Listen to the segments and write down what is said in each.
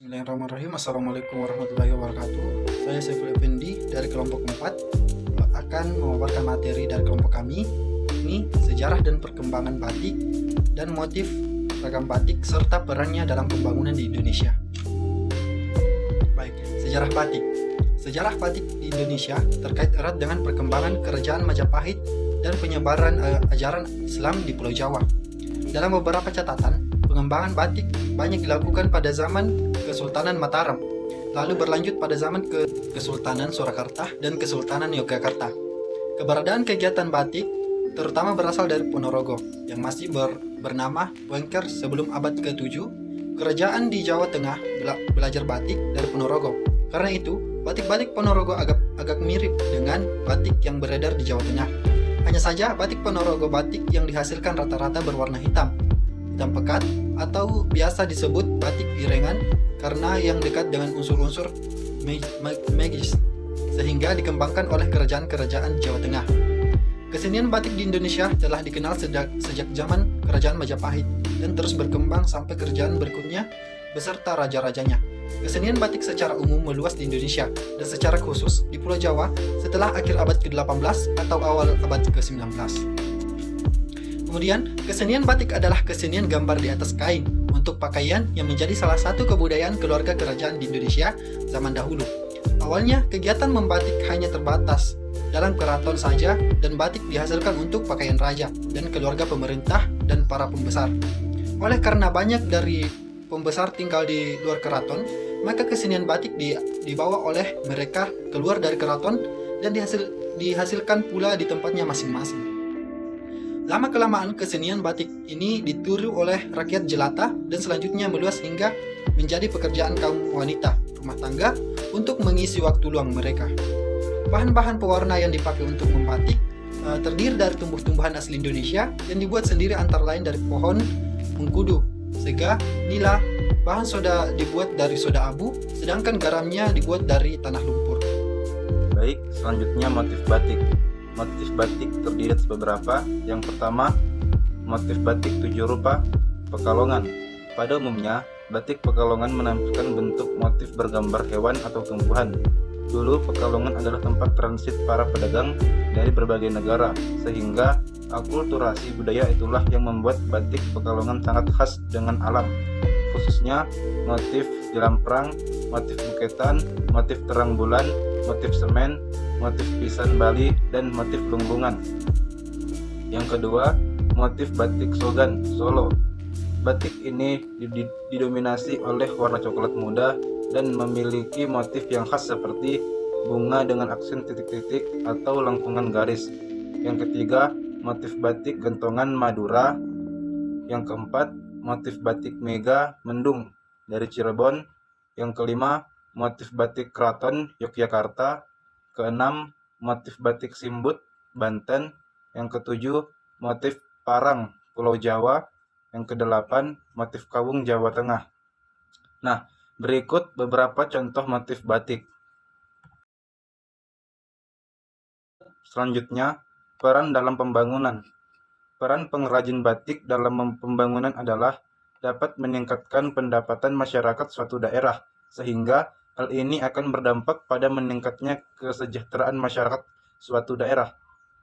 Bismillahirrahmanirrahim. Assalamualaikum warahmatullahi wabarakatuh. Saya Saiful Effendi dari kelompok 4 akan memaparkan materi dari kelompok kami. Ini sejarah dan perkembangan batik dan motif ragam batik serta perannya dalam pembangunan di Indonesia. Baik, sejarah batik. Sejarah batik di Indonesia terkait erat dengan perkembangan kerajaan Majapahit dan penyebaran ajaran Islam di Pulau Jawa. Dalam beberapa catatan, pengembangan batik banyak dilakukan pada zaman Kesultanan Mataram, lalu berlanjut pada zaman Kesultanan Surakarta dan Kesultanan Yogyakarta. Keberadaan kegiatan batik terutama berasal dari Ponorogo yang masih bernama Wengker sebelum abad ke-7. Kerajaan di Jawa Tengah belajar batik dari Ponorogo. Karena itu, batik-batik Ponorogo agak mirip dengan batik yang beredar di Jawa Tengah. Hanya saja batik Ponorogo batik yang dihasilkan rata-rata berwarna hitam pekat atau biasa disebut batik irengan karena yang dekat dengan unsur-unsur magis sehingga dikembangkan oleh kerajaan-kerajaan Jawa Tengah. Kesenian batik di Indonesia telah dikenal sejak zaman Kerajaan Majapahit dan terus berkembang sampai kerajaan berikutnya beserta raja-rajanya. Kesenian batik secara umum meluas di Indonesia dan secara khusus di Pulau Jawa setelah akhir abad ke-18 atau awal abad ke-19. Kemudian, kesenian batik adalah kesenian gambar di atas kain untuk pakaian yang menjadi salah satu kebudayaan keluarga kerajaan di Indonesia zaman dahulu. Awalnya, kegiatan membatik hanya terbatas dalam keraton saja dan batik dihasilkan untuk pakaian raja dan keluarga pemerintah dan para pembesar. Oleh karena banyak dari pembesar tinggal di luar keraton, maka kesenian batik dibawa oleh mereka keluar dari keraton dan dihasilkan pula di tempatnya masing-masing. Lama-kelamaan kesenian batik ini ditiru oleh rakyat jelata dan selanjutnya meluas hingga menjadi pekerjaan kaum wanita rumah tangga untuk mengisi waktu luang mereka. Bahan-bahan pewarna yang dipakai untuk membatik terdiri dari tumbuh-tumbuhan asli Indonesia yang dibuat sendiri antara lain dari pohon mengkudu, sega, nila. Bahan soda dibuat dari soda abu, sedangkan garamnya dibuat dari tanah lumpur. Baik, selanjutnya motif batik. Motif batik terdiri atas beberapa. Yang pertama, motif batik 7 rupa Pekalongan. Pada umumnya, batik Pekalongan menampilkan bentuk motif bergambar hewan atau tumbuhan. Dulu Pekalongan adalah tempat transit para pedagang dari berbagai negara, sehingga akulturasi budaya itulah yang membuat batik Pekalongan sangat khas dengan alam, khususnya motif jalan perang, motif buketan, motif terang bulan, motif semen, motif pisan Bali, dan motif lunggungan. Yang kedua, motif batik Sogan, Solo. Batik ini didominasi oleh warna coklat muda dan memiliki motif yang khas seperti bunga dengan aksen titik-titik atau lengkungan garis. Yang ketiga, motif batik Gentongan Madura. Yang keempat, motif batik Mega Mendung dari Cirebon. Yang kelima, motif batik Keraton Yogyakarta. Keenam, motif batik Simbut Banten. Yang ketujuh, motif Parang Pulau Jawa. Yang kedelapan, motif Kawung Jawa Tengah. Nah, berikut beberapa contoh motif batik. Selanjutnya, peran dalam pembangunan. Peran pengrajin batik dalam pembangunan adalah dapat meningkatkan pendapatan masyarakat suatu daerah, sehingga hal ini akan berdampak pada meningkatnya kesejahteraan masyarakat suatu daerah.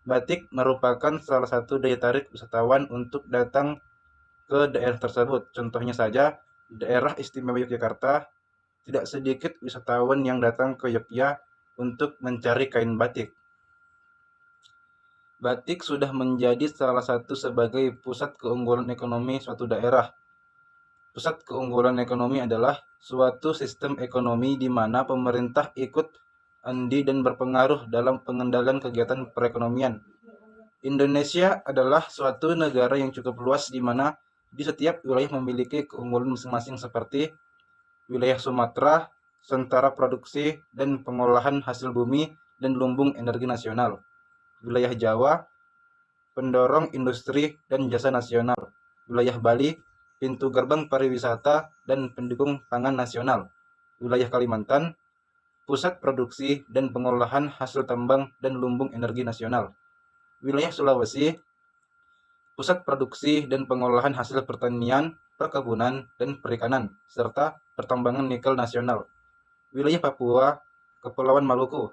Batik merupakan salah satu daya tarik wisatawan untuk datang ke daerah tersebut. Contohnya saja, daerah istimewa Yogyakarta, tidak sedikit wisatawan yang datang ke Yogyakarta untuk mencari kain batik. Batik sudah menjadi salah satu sebagai pusat keunggulan ekonomi suatu daerah. Pusat keunggulan ekonomi adalah suatu sistem ekonomi di mana pemerintah ikut andil dan berpengaruh dalam pengendalian kegiatan perekonomian. Indonesia adalah suatu negara yang cukup luas di mana di setiap wilayah memiliki keunggulan masing-masing seperti wilayah Sumatera, sentra produksi dan pengolahan hasil bumi dan lumbung energi nasional. Wilayah Jawa, pendorong industri dan jasa nasional. Wilayah Bali, pintu gerbang pariwisata dan pendukung pangan nasional. Wilayah Kalimantan, pusat produksi dan pengolahan hasil tambang dan lumbung energi nasional. Wilayah Sulawesi, pusat produksi dan pengolahan hasil pertanian, perkebunan, dan perikanan, serta pertambangan nikel nasional. Wilayah Papua, Kepulauan Maluku,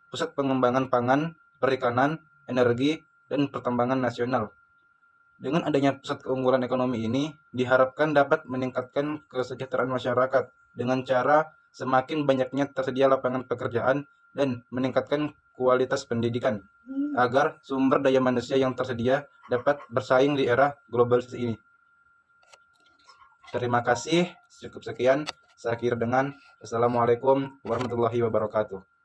pusat pengembangan pangan, perikanan, energi, dan pertambangan nasional. Dengan adanya pusat keunggulan ekonomi ini, diharapkan dapat meningkatkan kesejahteraan masyarakat dengan cara semakin banyaknya tersedia lapangan pekerjaan dan meningkatkan kualitas pendidikan, agar sumber daya manusia yang tersedia dapat bersaing di era globalisasi ini. Terima kasih, cukup sekian. Saya akhiri dengan Assalamualaikum warahmatullahi wabarakatuh.